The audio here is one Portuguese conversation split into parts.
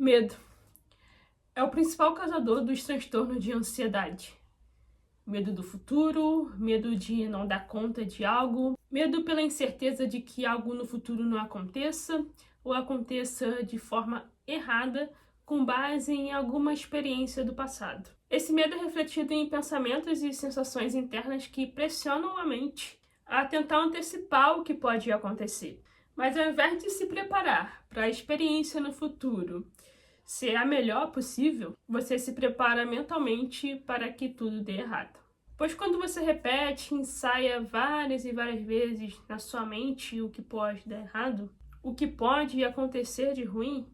Medo é o principal causador dos transtornos de ansiedade. Medo do futuro, medo de não dar conta de algo, medo pela incerteza de que algo no futuro não aconteça ou aconteça de forma errada com base em alguma experiência do passado. Esse medo é refletido em pensamentos e sensações internas que pressionam a mente a tentar antecipar o que pode acontecer. Mas ao invés de se preparar para a experiência no futuro ser a melhor possível, você se prepara mentalmente para que tudo dê errado. Pois quando você repete, ensaia várias e várias vezes na sua mente o que pode dar errado, o que pode acontecer de ruim,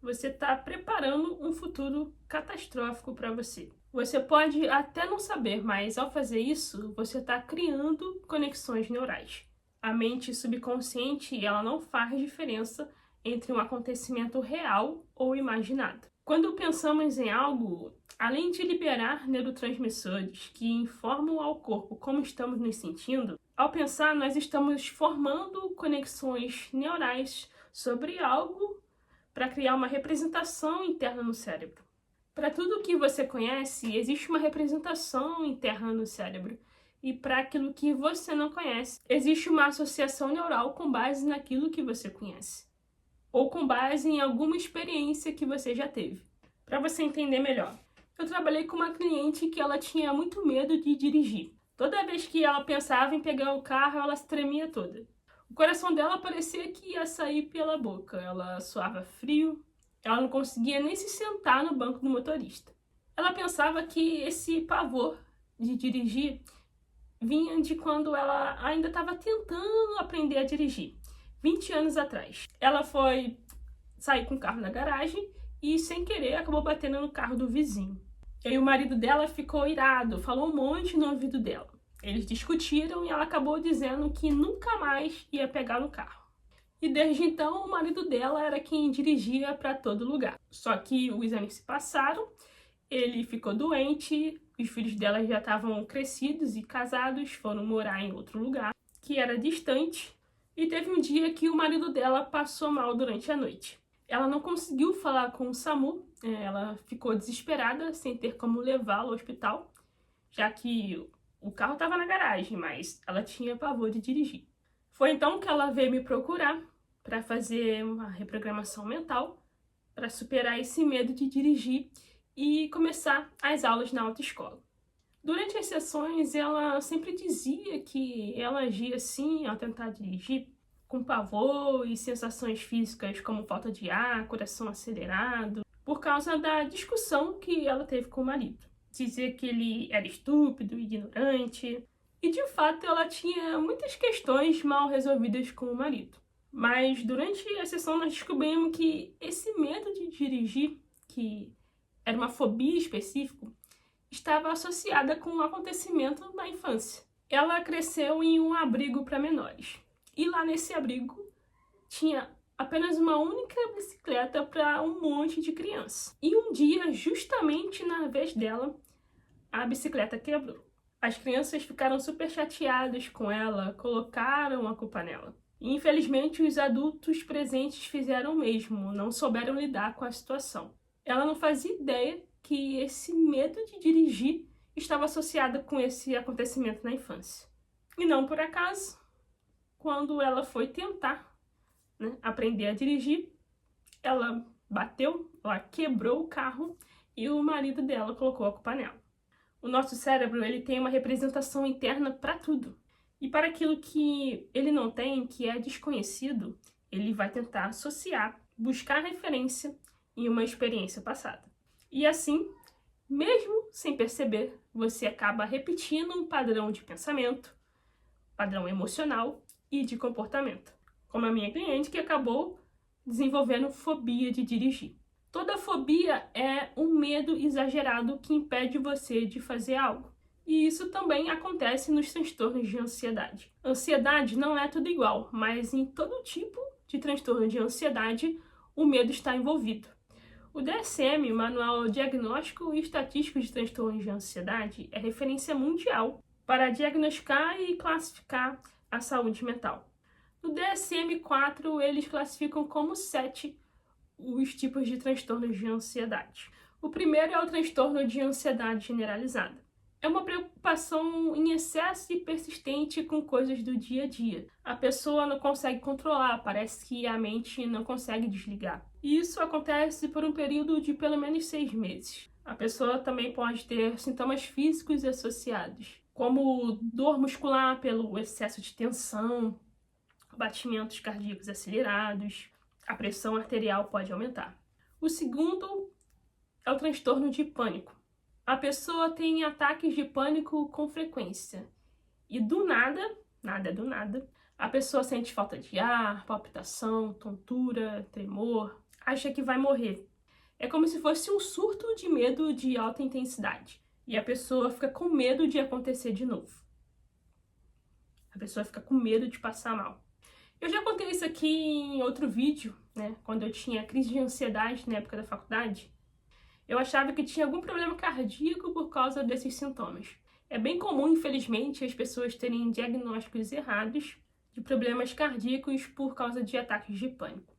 você está preparando um futuro catastrófico para você. Você pode até não saber, mas ao fazer isso, você está criando conexões neurais. A mente subconsciente, ela não faz diferença entre um acontecimento real ou imaginado. Quando pensamos em algo, além de liberar neurotransmissores que informam ao corpo como estamos nos sentindo, ao pensar nós estamos formando conexões neurais sobre algo para criar uma representação interna no cérebro. Para tudo que você conhece, existe uma representação interna no cérebro. E para aquilo que você não conhece, existe uma associação neural com base naquilo que você conhece. Ou com base em alguma experiência que você já teve. Para você entender melhor, eu trabalhei com uma cliente que ela tinha muito medo de dirigir. Toda vez que ela pensava em pegar o carro, ela se tremia toda. O coração dela parecia que ia sair pela boca. Ela suava frio, ela não conseguia nem se sentar no banco do motorista. Ela pensava que esse pavor de dirigir vinha de quando ela ainda estava tentando aprender a dirigir. 20 anos atrás. Ela foi sair com o carro na garagem e, sem querer, acabou batendo no carro do vizinho. E aí o marido dela ficou irado, falou um monte no ouvido dela. Eles discutiram e ela acabou dizendo que nunca mais ia pegar no carro. E desde então, o marido dela era quem dirigia para todo lugar. Só que os anos se passaram, ele ficou doente, os filhos dela já estavam crescidos e casados, foram morar em outro lugar, que era distante. E teve um dia que o marido dela passou mal durante a noite. Ela não conseguiu falar com o SAMU, ela ficou desesperada, sem ter como levá-lo ao hospital, já que o carro estava na garagem, mas ela tinha pavor de dirigir. Foi então que ela veio me procurar para fazer uma reprogramação mental, para superar esse medo de dirigir e começar as aulas na autoescola. Durante as sessões, ela sempre dizia que ela agia assim ao tentar dirigir, com pavor e sensações físicas como falta de ar, coração acelerado, por causa da discussão que ela teve com o marido. Dizia que ele era estúpido, ignorante, e de fato ela tinha muitas questões mal resolvidas com o marido. Mas durante a sessão nós descobrimos que esse medo de dirigir, que era uma fobia específica, estava associada com um acontecimento na infância. Ela cresceu em um abrigo para menores. E lá nesse abrigo tinha apenas uma única bicicleta para um monte de crianças. E um dia, justamente na vez dela, a bicicleta quebrou. As crianças ficaram super chateadas com ela, colocaram a culpa nela. E infelizmente os adultos presentes fizeram o mesmo, não souberam lidar com a situação. Ela não fazia ideia que esse medo de dirigir estava associado com esse acontecimento na infância. E não por acaso, quando ela foi tentar, aprender a dirigir, ela bateu, ela quebrou o carro e o marido dela colocou a culpa nela. O nosso cérebro, ele tem uma representação interna para tudo. E para aquilo que ele não tem, que é desconhecido, ele vai tentar associar, buscar referência em uma experiência passada. E assim, mesmo sem perceber, você acaba repetindo um padrão de pensamento, padrão emocional e de comportamento. Como a minha cliente que acabou desenvolvendo fobia de dirigir. Toda fobia é um medo exagerado que impede você de fazer algo. E isso também acontece nos transtornos de ansiedade. Ansiedade não é tudo igual, mas em todo tipo de transtorno de ansiedade, o medo está envolvido. O DSM, Manual Diagnóstico e Estatístico de Transtornos de Ansiedade, é referência mundial para diagnosticar e classificar a saúde mental. No DSM-4, eles classificam como 7 os tipos de transtornos de ansiedade. O primeiro é o transtorno de ansiedade generalizada. É uma preocupação em excesso e persistente com coisas do dia a dia. A pessoa não consegue controlar, parece que a mente não consegue desligar. E isso acontece por um período de pelo menos 6 meses. A pessoa também pode ter sintomas físicos associados, como dor muscular pelo excesso de tensão, batimentos cardíacos acelerados, a pressão arterial pode aumentar. O segundo é o transtorno de pânico. A pessoa tem ataques de pânico com frequência. E do nada, nada é do nada, a pessoa sente falta de ar, palpitação, tontura, tremor, acha que vai morrer. É como se fosse um surto de medo de alta intensidade. E a pessoa fica com medo de acontecer de novo. A pessoa fica com medo de passar mal. Eu já contei isso aqui em outro vídeo, né? Quando eu tinha crise de ansiedade na época da faculdade. Eu achava que tinha algum problema cardíaco por causa desses sintomas. É bem comum, infelizmente, as pessoas terem diagnósticos errados de problemas cardíacos por causa de ataques de pânico.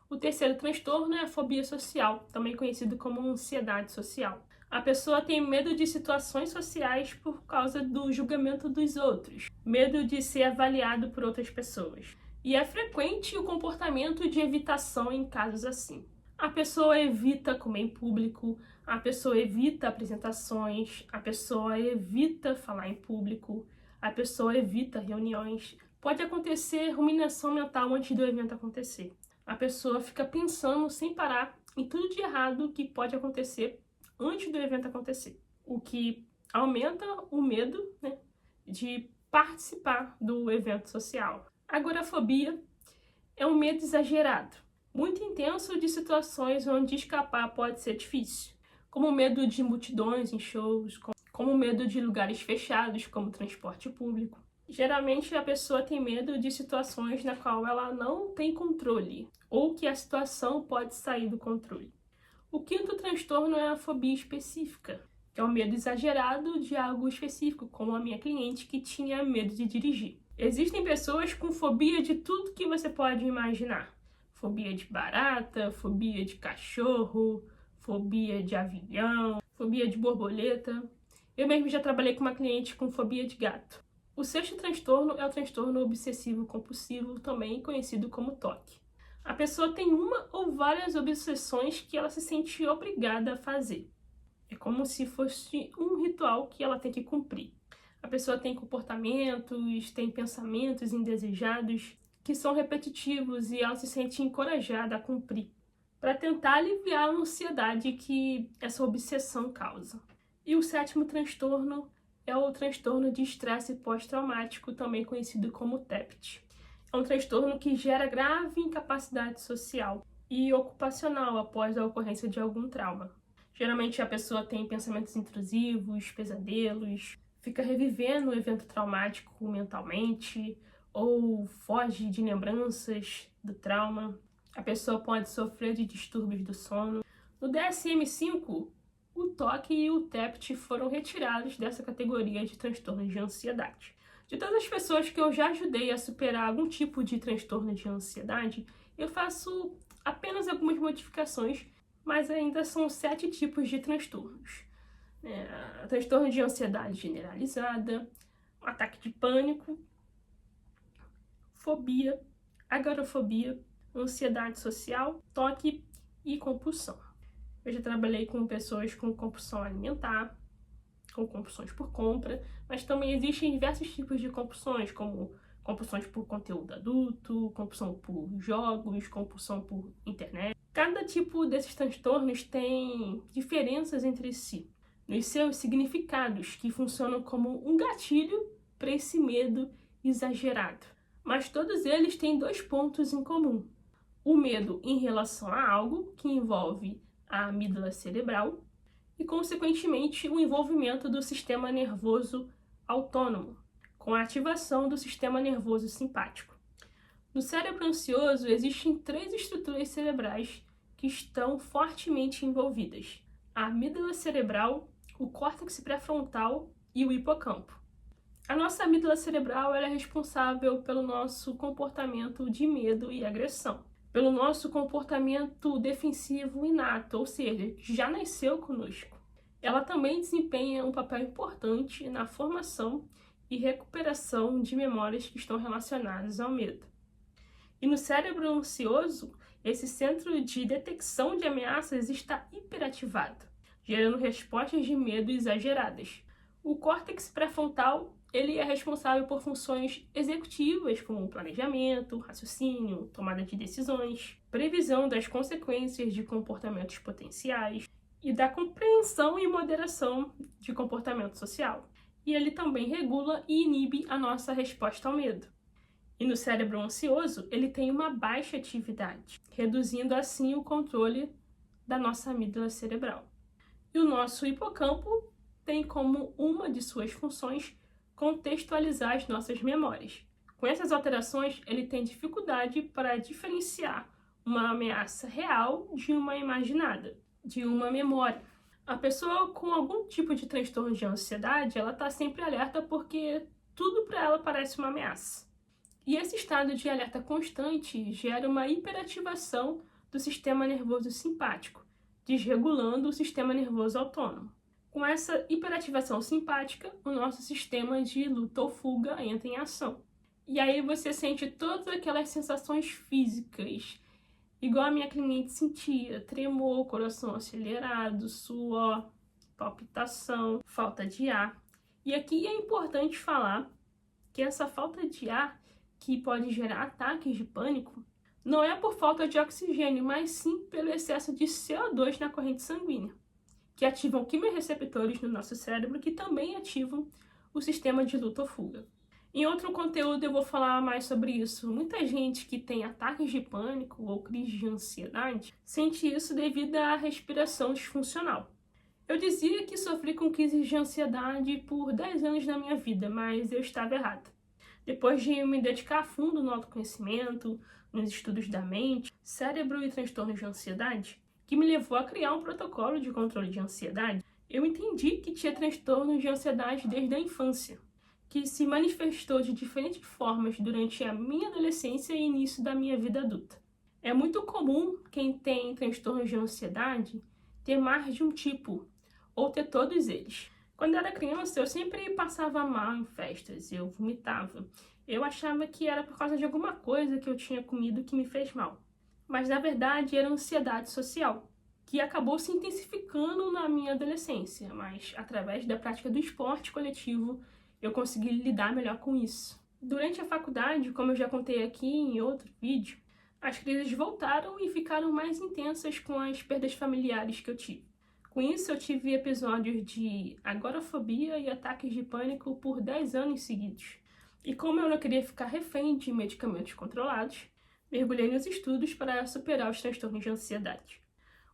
O terceiro transtorno é a fobia social, também conhecido como ansiedade social. A pessoa tem medo de situações sociais por causa do julgamento dos outros, medo de ser avaliado por outras pessoas. E é frequente o comportamento de evitação em casos assim. A pessoa evita comer em público, a pessoa evita apresentações, a pessoa evita falar em público, a pessoa evita reuniões. Pode acontecer ruminação mental antes do evento acontecer. A pessoa fica pensando sem parar em tudo de errado que pode acontecer antes do evento acontecer, o que aumenta o medo, né, de participar do evento social. Agorafobia é um medo exagerado, muito intenso de situações onde escapar pode ser difícil, como o medo de multidões em shows, como o medo de lugares fechados, como transporte público. Geralmente a pessoa tem medo de situações na qual ela não tem controle, ou que a situação pode sair do controle. O quinto transtorno é a fobia específica, que é o medo exagerado de algo específico, como a minha cliente que tinha medo de dirigir. Existem pessoas com fobia de tudo que você pode imaginar. Fobia de barata, fobia de cachorro, fobia de avião, fobia de borboleta. Eu mesmo já trabalhei com uma cliente com fobia de gato. O sexto transtorno é o transtorno obsessivo-compulsivo, também conhecido como TOC. A pessoa tem uma ou várias obsessões que ela se sente obrigada a fazer. É como se fosse um ritual que ela tem que cumprir. A pessoa tem comportamentos, tem pensamentos indesejados que são repetitivos e ela se sente encorajada a cumprir, para tentar aliviar a ansiedade que essa obsessão causa. E o sétimo transtorno é o transtorno de estresse pós-traumático, também conhecido como TEPT. É um transtorno que gera grave incapacidade social e ocupacional após a ocorrência de algum trauma. Geralmente a pessoa tem pensamentos intrusivos, pesadelos, fica revivendo o evento traumático mentalmente ou foge de lembranças do trauma. A pessoa pode sofrer de distúrbios do sono. No DSM-5, o TOC e o TEPT foram retirados dessa categoria de transtornos de ansiedade. De todas as pessoas que eu já ajudei a superar algum tipo de transtorno de ansiedade, eu faço apenas algumas modificações, mas ainda são 7 tipos de transtornos. Transtorno de ansiedade generalizada, ataque de pânico, fobia, agorafobia, ansiedade social, TOC e compulsão. Eu já trabalhei com pessoas com compulsão alimentar, com compulsões por compra, mas também existem diversos tipos de compulsões, como compulsões por conteúdo adulto, compulsão por jogos, compulsão por internet. Cada tipo desses transtornos tem diferenças entre si, nos seus significados, que funcionam como um gatilho para esse medo exagerado. Mas todos eles têm 2 pontos em comum. O medo em relação a algo, que envolve a amígdala cerebral, e, consequentemente, o envolvimento do sistema nervoso autônomo, com a ativação do sistema nervoso simpático. No cérebro ansioso, existem 3 estruturas cerebrais que estão fortemente envolvidas: a amígdala cerebral, o córtex pré-frontal e o hipocampo. A nossa amígdala cerebral ela é responsável pelo nosso comportamento de medo e agressão. pelo nosso comportamento defensivo inato, ou seja, que já nasceu conosco. Ela também desempenha um papel importante na formação e recuperação de memórias que estão relacionadas ao medo. E no cérebro ansioso, esse centro de detecção de ameaças está hiperativado, gerando respostas de medo exageradas. O córtex pré-frontal, ele é responsável por funções executivas como planejamento, raciocínio, tomada de decisões, previsão das consequências de comportamentos potenciais e da compreensão e moderação de comportamento social. E ele também regula e inibe a nossa resposta ao medo. E no cérebro ansioso, ele tem uma baixa atividade, reduzindo assim o controle da nossa amígdala cerebral. E o nosso hipocampo tem como uma de suas funções contextualizar as nossas memórias. Com essas alterações, ele tem dificuldade para diferenciar uma ameaça real de uma imaginada, de uma memória. A pessoa com algum tipo de transtorno de ansiedade, ela está sempre alerta porque tudo para ela parece uma ameaça. E esse estado de alerta constante gera uma hiperativação do sistema nervoso simpático, desregulando o sistema nervoso autônomo. Com essa hiperativação simpática, o nosso sistema de luta ou fuga entra em ação. E aí você sente todas aquelas sensações físicas, igual a minha cliente sentia: tremor, coração acelerado, suor, palpitação, falta de ar. E aqui é importante falar que essa falta de ar, que pode gerar ataques de pânico, não é por falta de oxigênio, mas sim pelo excesso de CO2 na corrente sanguínea, que ativam quimiorreceptores no nosso cérebro, que também ativam o sistema de luta ou fuga. Em outro conteúdo eu vou falar mais sobre isso. Muita gente que tem ataques de pânico ou crise de ansiedade sente isso devido à respiração disfuncional. Eu dizia que sofri com crises de ansiedade por 10 anos na minha vida, mas eu estava errada. Depois de me dedicar a fundo no autoconhecimento, nos estudos da mente, cérebro e transtornos de ansiedade, que me levou a criar um protocolo de controle de ansiedade, eu entendi que tinha transtorno de ansiedade desde a infância, que se manifestou de diferentes formas durante a minha adolescência e início da minha vida adulta. É muito comum quem tem transtornos de ansiedade ter mais de um tipo, ou ter todos eles. Quando eu era criança, eu sempre passava mal em festas, eu vomitava. Eu achava que era por causa de alguma coisa que eu tinha comido que me fez mal. Mas na verdade era ansiedade social, que acabou se intensificando na minha adolescência, mas através da prática do esporte coletivo eu consegui lidar melhor com isso. Durante a faculdade, como eu já contei aqui em outro vídeo, as crises voltaram e ficaram mais intensas com as perdas familiares que eu tive. Com isso, eu tive episódios de agorafobia e ataques de pânico por 10 anos seguidos. E como eu não queria ficar refém de medicamentos controlados, mergulhei nos estudos para superar os transtornos de ansiedade.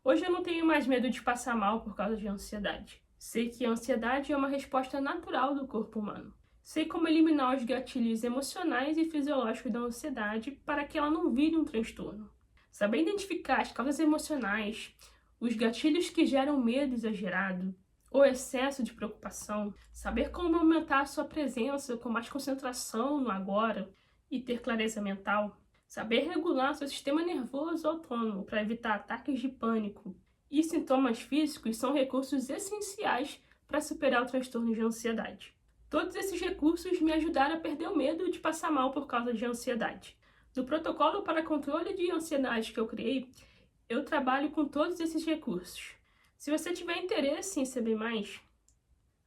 Hoje eu não tenho mais medo de passar mal por causa de ansiedade. Sei que a ansiedade é uma resposta natural do corpo humano. Sei como eliminar os gatilhos emocionais e fisiológicos da ansiedade para que ela não vire um transtorno. Saber identificar as causas emocionais, os gatilhos que geram medo exagerado, ou excesso de preocupação, saber como aumentar a sua presença com mais concentração no agora e ter clareza mental, saber regular seu sistema nervoso autônomo para evitar ataques de pânico e sintomas físicos são recursos essenciais para superar o transtorno de ansiedade. Todos esses recursos me ajudaram a perder o medo de passar mal por causa de ansiedade. No protocolo para controle de ansiedade que eu criei, eu trabalho com todos esses recursos. Se você tiver interesse em saber mais,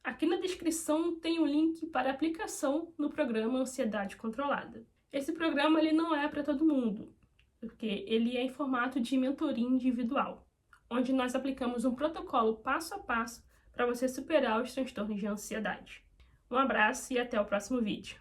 aqui na descrição tem um link para aplicação no programa Ansiedade Controlada. Esse programa ele não é para todo mundo, porque ele é em formato de mentoria individual, onde nós aplicamos um protocolo passo a passo para você superar os transtornos de ansiedade. Um abraço e até o próximo vídeo.